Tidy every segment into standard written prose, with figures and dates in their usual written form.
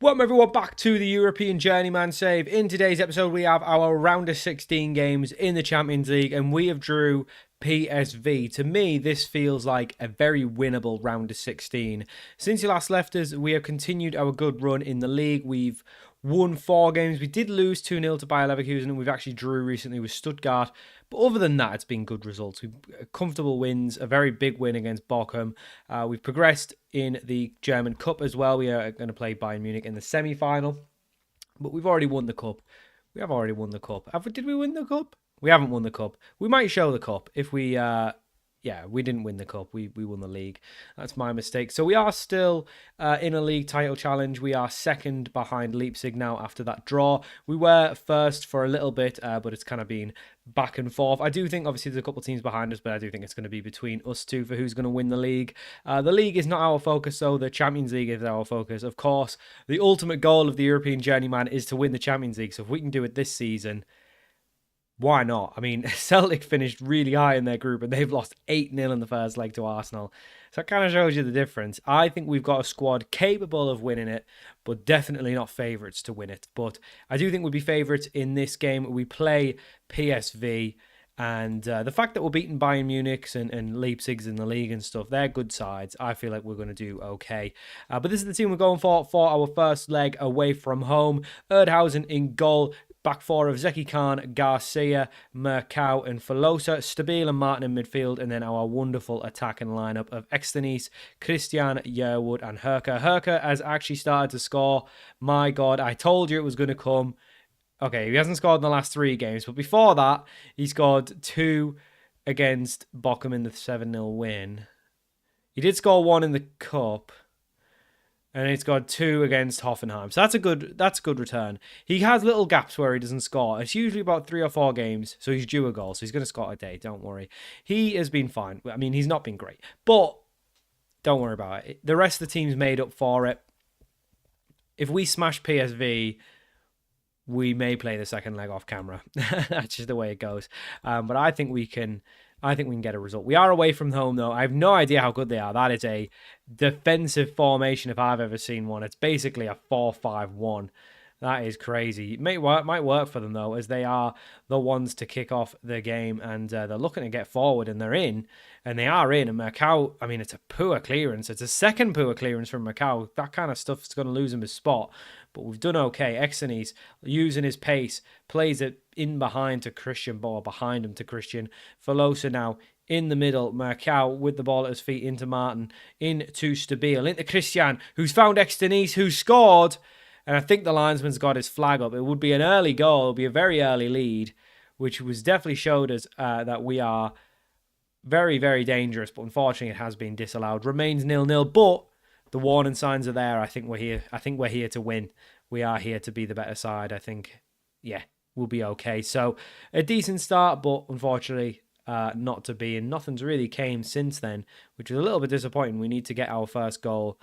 Welcome everyone back to the European Journeyman save. In today's episode we have our round of 16 games in the Champions League and we have drew PSV. To me, this feels like a very winnable round of 16. Since you last left us, we have continued our good run in the league. We've won 4 games. We did lose 2-0 to Bayer Leverkusen and we've actually drew recently with Stuttgart. But other than that, it's been good results. We've comfortable wins, a very big win against Bochum. We've progressed in the German Cup as well. We are going to play Bayern Munich in the semi-final. But we've already won the Cup. We have already won the Cup. Did we win the Cup? We haven't won the Cup. We might show the Cup if we... Yeah, we didn't win the Cup. We won the league. That's my mistake. So we are still in a league title challenge. We are second behind Leipzig now after that draw. We were first for a little bit, but it's kind of been back and forth. I do think, obviously, there's a couple of teams behind us, but I do think it's going to be between us two for who's going to win the league. The league is not our focus, though. The Champions League is our focus. Of course, the ultimate goal of the European Journeyman is to win the Champions League. So if we can do it this season... why not? I mean, Celtic finished really high in their group and they've lost 8-0 in the first leg to Arsenal. So it kind of shows you the difference. I think we've got a squad capable of winning it, but definitely not favourites to win it. But I do think we'll be favourites in this game. We play PSV and the fact that we're beating Bayern Munich and Leipzig's in the league and stuff, they're good sides. I feel like we're going to do okay. But this is the team we're going for our first leg away from home. Erdhausen in goal. Back four of Zeki Khan, Garcia, Mercau and Filosa, Stabile and Martin in midfield, and then our wonderful attacking lineup of Extenis, Christian, Yearwood and Herker. Herker has actually started to score. My God, I told you it was going to come. Okay, he hasn't scored in the last 3 games, but before that, he scored 2 against Bochum in the 7-0 win. He did score 1 in the Cup. And he's got 2 against Hoffenheim. So that's a good return. He has little gaps where he doesn't score. It's usually about 3 or 4 games. So he's due a goal. So he's going to score a day. Don't worry. He has been fine. I mean, he's not been great. But don't worry about it. The rest of the team's made up for it. If we smash PSV, we may play the second leg off camera. That's just the way it goes. But I think we can get a result. We are away from home, though. I have no idea how good they are. That is a defensive formation if I've ever seen one. It's basically a 4-5-1. That is crazy. It might work for them, though, as they are the ones to kick off the game, and they're looking to get forward, and they're in, and they are in. And Mercau, I mean, it's a poor clearance. It's a second poor clearance from Mercau. That kind of stuff is going to lose him his spot, but we've done okay. Exenes, using his pace, plays it in behind to Christian, or behind him to Christian. Filosa now in the middle. Mercau with the ball at his feet into Martin, into Stabile, into Christian, who's found Extenis, who scored. And I think the linesman's got his flag up. It would be an early goal. It would be a very early lead, which was definitely showed us that we are very, very dangerous. But unfortunately, it has been disallowed. Remains 0-0, but the warning signs are there. I think we're here. I think we're here to win. We are here to be the better side. I think, yeah, we'll be okay. So a decent start, but unfortunately, not to be. And nothing's really came since then, which is a little bit disappointing. We need to get our first goal.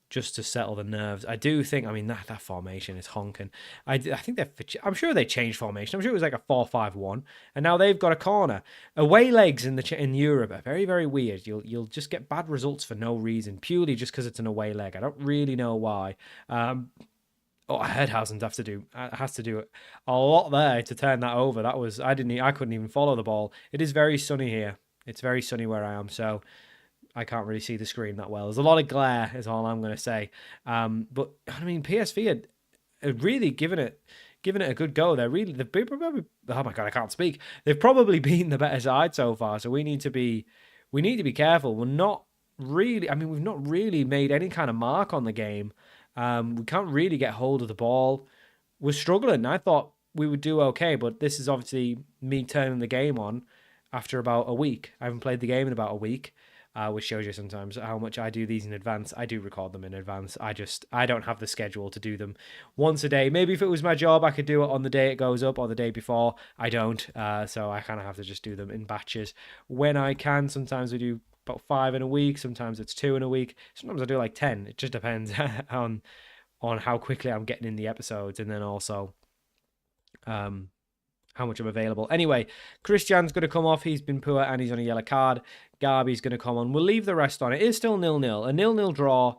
Just to settle the nerves. I do think, I mean, that formation is honking. I think I'm sure they changed formation. I'm sure it was like a 4-5-1, and now they've got a corner. Away legs in Europe are very, very weird. You'll just get bad results for no reason, purely just because it's an away leg. I don't really know why. Erdhausen has to do a lot there to turn that over. I couldn't even follow the ball. It is very sunny here. It's very sunny where I am, so I can't really see the screen that well. There's a lot of glare, is all I'm going to say. But I mean, PSV had really given it a good go. They've probably, oh my God, I can't speak. They've probably been the better side so far. So we need to be careful. We've not really made any kind of mark on the game. We can't really get hold of the ball. We're struggling. I thought we would do okay, but this is obviously me turning the game on after about a week. I haven't played the game in about a week. Which shows you sometimes how much I do these in advance. I do record them in advance. I don't have the schedule to do them once a day. Maybe if it was my job, I could do it on the day it goes up or the day before. I don't. So I kind of have to just do them in batches when I can. Sometimes we do about 5 in a week. Sometimes it's 2 in a week. Sometimes I do like 10. It just depends on how quickly I'm getting in the episodes, and then also how much I'm available. Anyway, Christian's going to come off. He's been poor and he's on a yellow card. Garby's going to come on. We'll leave the rest on. It is still 0-0. A 0-0 draw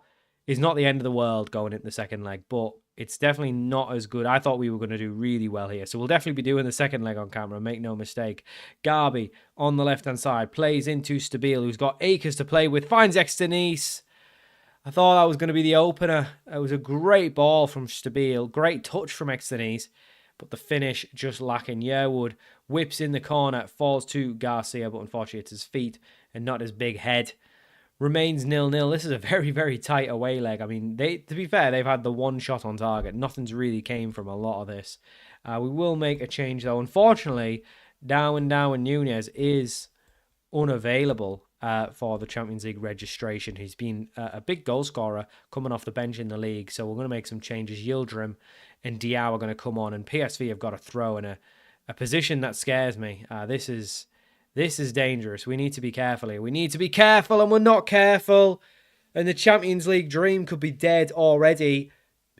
is not the end of the world going into the second leg, but it's definitely not as good. I thought we were going to do really well here. So we'll definitely be doing the second leg on camera, make no mistake. Garby on the left-hand side plays into Stabile, who's got acres to play with, finds Externise. I thought that was going to be the opener. It was a great ball from Stabile, great touch from Externise, but the finish just lacking. Yearwood whips in the corner, falls to Garcia, but unfortunately it's his feet and not his big head. Remains 0-0. This is a very, very tight away leg. I mean, to be fair, they've had the one shot on target. Nothing's really came from a lot of this. We will make a change, though. Unfortunately, Darwin Nunez is unavailable for the Champions League registration. He's been a big goal scorer coming off the bench in the league, so we're going to make some changes. Yildirim and Diao are going to come on, and PSV have got to throw in a position that scares me. This is dangerous. We need to be careful here. We need to be careful, and we're not careful. And the Champions League dream could be dead already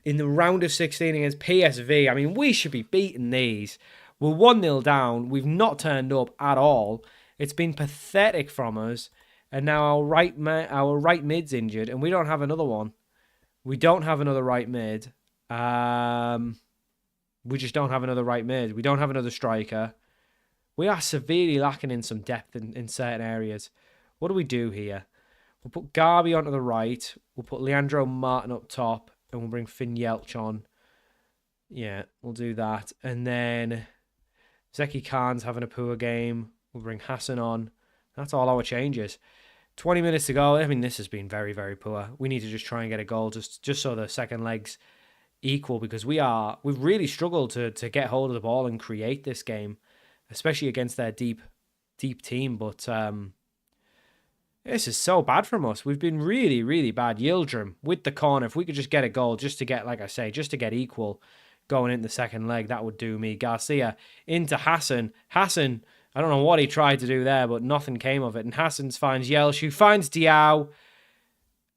in the round of 16 against PSV. I mean, we should be beating these. We're 1-0 down. We've not turned up at all. It's been pathetic from us. And now our right mid's injured, and we don't have another one. We don't have another right mid. We just don't have another right mid. We don't have another striker. We are severely lacking in some depth in certain areas. What do we do here? We'll put Garby onto the right. We'll put Leandro Martin up top. And we'll bring Finn Yelch on. Yeah, we'll do that. And then Zeki Khan's having a poor game. We'll bring Hassan on. That's all our changes. 20 minutes to go. I mean, this has been very, very poor. We need to just try and get a goal just so the second leg's equal, because we've really struggled to get hold of the ball and create this game, especially against their deep team. But this is so bad from us. We've been really, really bad. Yildirim with the corner. If we could just get a goal, just to get, like I say, just to get equal going into the second leg, that would do me. Garcia into Hassan. Hassan, I don't know what he tried to do there, but nothing came of it. And Hassan finds Yelch, who finds Diao.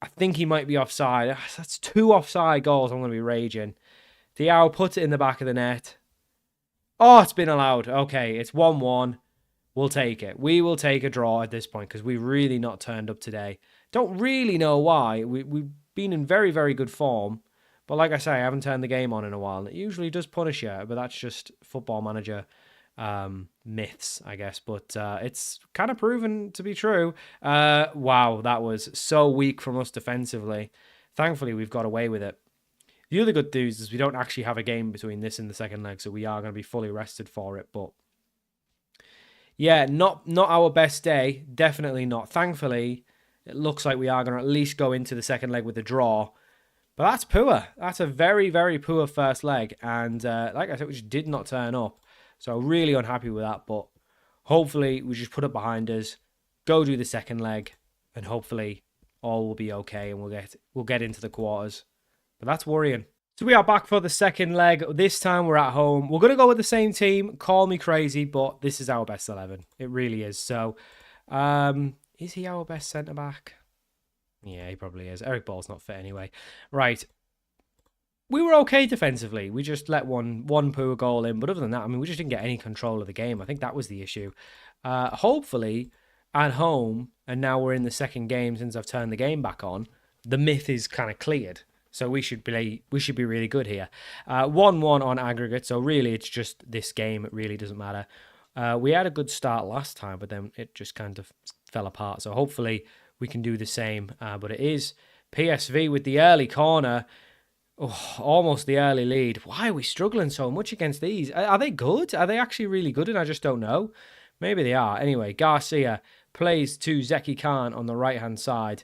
I think he might be offside. That's 2 offside goals. I'm going to be raging. Diao puts it in the back of the net. Oh, it's been allowed. Okay, it's 1-1. We'll take it. We will take a draw at this point because we've really not turned up today. Don't really know why. We've been in very, very good form. But like I say, I haven't turned the game on in a while. And it usually does punish you, but that's just Football Manager myths, I guess. But it's kind of proven to be true. Wow, that was so weak from us defensively. Thankfully, we've got away with it. The other good news is we don't actually have a game between this and the second leg, so we are going to be fully rested for it. But yeah, not our best day. Definitely not. Thankfully, it looks like we are going to at least go into the second leg with a draw. But that's poor. That's a very, very poor first leg. And like I said, we just did not turn up. So really unhappy with that. But hopefully we just put it behind us, go do the second leg, and hopefully all will be okay and we'll get into the quarters. But that's worrying. So we are back for the second leg. This time we're at home. We're going to go with the same team. Call me crazy, but this is our best 11. It really is. So, is he our best centre-back? Yeah, he probably is. Eric Ball's not fit anyway. Right. We were okay defensively. We just let one poor goal in. But other than that, I mean, we just didn't get any control of the game. I think that was the issue. Hopefully, at home, and now we're in the second game since I've turned the game back on, the myth is kind of cleared. So we should be really good here. 1-1 on aggregate. So really, it's just this game. It really doesn't matter. We had a good start last time, but then it just kind of fell apart. So hopefully we can do the same. But it is PSV with the early corner. Oh, almost the early lead. Why are we struggling so much against these? Are they good? Are they actually really good? And I just don't know. Maybe they are. Anyway, Garcia plays to Zeki Khan on the right-hand side.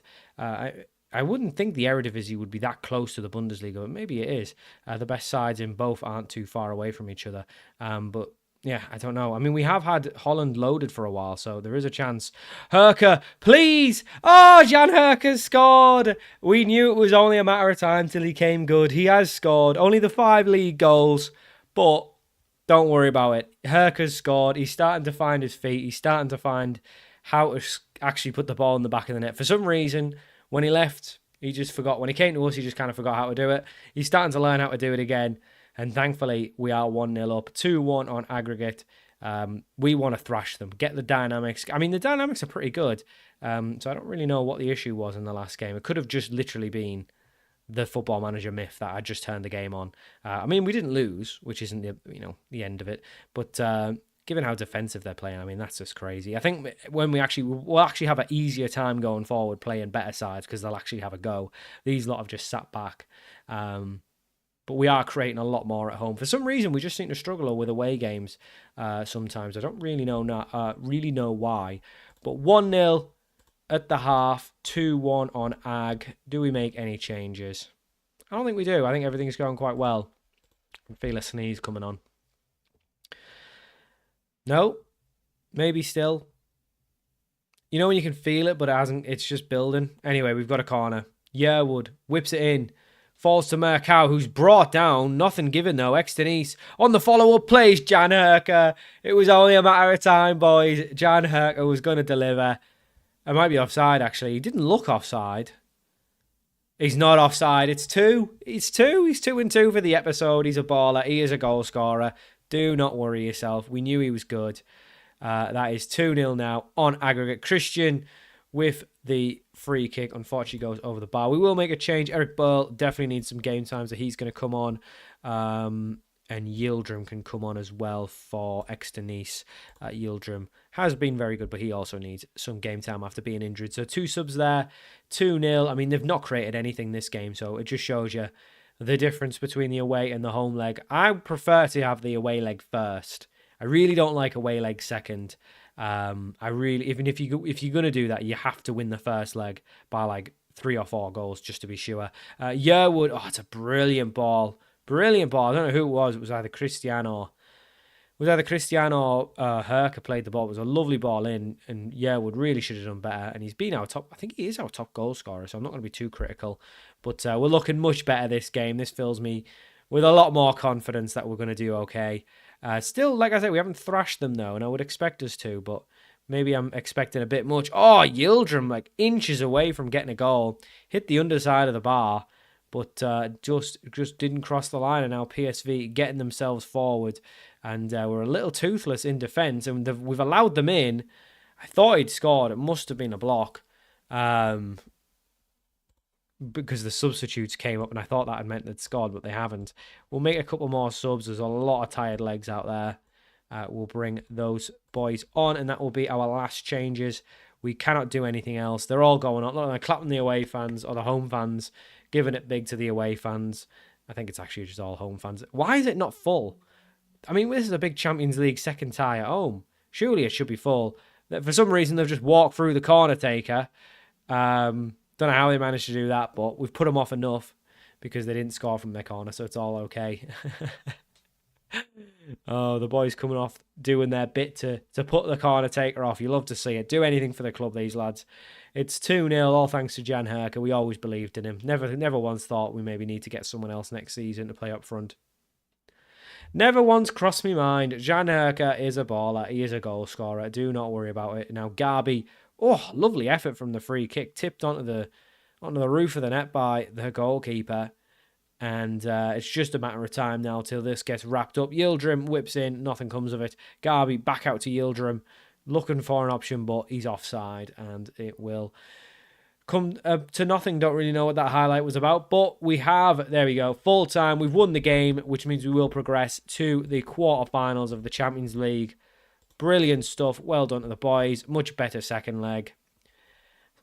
I wouldn't think the Eredivisie would be that close to the Bundesliga, but maybe it is. The best sides in both aren't too far away from each other. But yeah, I don't know. I mean, we have had Holland loaded for a while, so there is a chance. Herke, please! Oh, Jan Herke's scored! We knew it was only a matter of time till he came good. He has scored. Only the 5 league goals, but don't worry about it. Herke's scored. He's starting to find his feet. He's starting to find how to actually put the ball in the back of the net. For some reason, when he left, he just forgot. When he came to us, he just kind of forgot how to do it. He's starting to learn how to do it again. And thankfully, we are 1-0 up. 2-1 on aggregate. We want to thrash them. Get the dynamics. I mean, the dynamics are pretty good. So I don't really know what the issue was in the last game. It could have just literally been the Football Manager myth that I just turned the game on. I mean, we didn't lose, which isn't the end of it, but given how defensive they're playing, I mean, that's just crazy. I think when we'll actually have an easier time going forward playing better sides because they'll actually have a go. These lot have just sat back. But we are creating a lot more at home. For some reason, we just seem to struggle with away games sometimes. I don't really know why. But 1-0 at the half, 2-1 on Ag. Do we make any changes? I don't think we do. I think everything's going quite well. I feel a sneeze coming on. No, maybe still. You know when you can feel it, but it hasn't. It's just building. Anyway, we've got a corner. Yearwood whips it in. Falls to Mercau, who's brought down. Nothing given, though. Externise on the follow-up plays. Jan Herker. It was only a matter of time, boys. Jan Herker was going to deliver. It might be offside, actually. He didn't look offside. He's not offside. It's 2. He's 2. He's 2-2 for the episode. He's a baller. He is a goal scorer. Do not worry yourself. We knew he was good. That is 2-0 now on aggregate. Christian with the free kick, unfortunately goes over the bar. We will make a change. Eric Burl definitely needs some game time, so he's going to come on. And Yildirim can come on as well for Externise. Yildirim has been very good, but he also needs some game time after being injured. So 2 subs there, 2-0. I mean, they've not created anything this game, so it just shows you the difference between the away and the home leg. I prefer to have the away leg first. I really don't like away leg second. Even if you're gonna do that, you have to win the first leg by like 3 or 4 goals just to be sure. Yearwood, it's a brilliant ball. Brilliant ball. I don't know who it was. It was either Cristiano or Herker played the ball. It was a lovely ball in, and Yearwood really should have done better. And he's been our top. I think he is our top goal scorer, so I'm not going to be too critical. But we're looking much better this game. This fills me with a lot more confidence that we're going to do okay. Still, like I said, we haven't thrashed them though, and I would expect us to, but maybe I'm expecting a bit much. Yildirim, like inches away from getting a goal, hit the underside of the bar, but just didn't cross the line. And now PSV getting themselves forward, and we're a little toothless in defence, and we've allowed them in. I thought he'd scored. It must have been a block. Because the substitutes came up, and I thought that had meant they'd scored, but they haven't. We'll make a couple more subs. There's a lot of tired legs out there. We'll bring those boys on, and that will be our last changes. We cannot do anything else. They're all going on. Look, they're clapping the away fans, or the home fans, giving it big to the away fans. I think it's actually just all home fans. Why is it not full? I mean, this is a big Champions League second tie at home. Surely it should be full. For some reason, they've just walked through the corner taker. Don't know how they managed to do that, but we've put them off enough because they didn't score from their corner, so it's all okay. The boys coming off doing their bit to put the corner taker off. You love to see it. Do anything for the club, these lads. It's 2-0, all thanks to Jan Herker. We always believed in him. Never once thought we maybe need to get someone else next season to play up front. Never once crossed my mind. Jan Herker is a baller. He is a goal scorer. Do not worry about it. Now, Garby. Lovely effort from the free kick. Tipped onto the roof of the net by the goalkeeper. And it's just a matter of time now till this gets wrapped up. Yildirim whips in. Nothing comes of it. Garby back out to Yildirim. Looking for an option, but he's offside. And it will come to nothing. Don't really know what that highlight was about. But we have, there we go, full time. We've won the game, which means we will progress to the quarterfinals of the Champions League. Brilliant stuff. Well done to the boys. Much better second leg.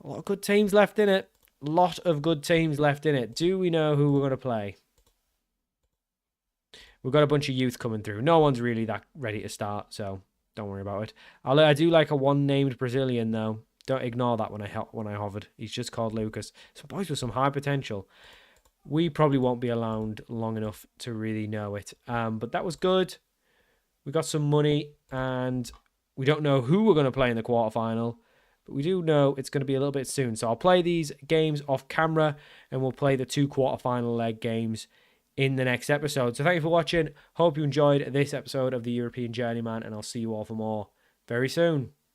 A lot of good teams left in it. Do we know who we're going to play? We've got a bunch of youth coming through. No one's really that ready to start, so don't worry about it. I do like a one-named Brazilian, though. Don't ignore that when I hovered. He's just called Lucas. So boys with some high potential. We probably won't be around long enough to really know it. But that was good. We got some money, and we don't know who we're going to play in the quarterfinal, but we do know it's going to be a little bit soon. So I'll play these games off camera, and we'll play the 2 quarterfinal leg games in the next episode. So thank you for watching. Hope you enjoyed this episode of the European Journeyman, and I'll see you all for more very soon.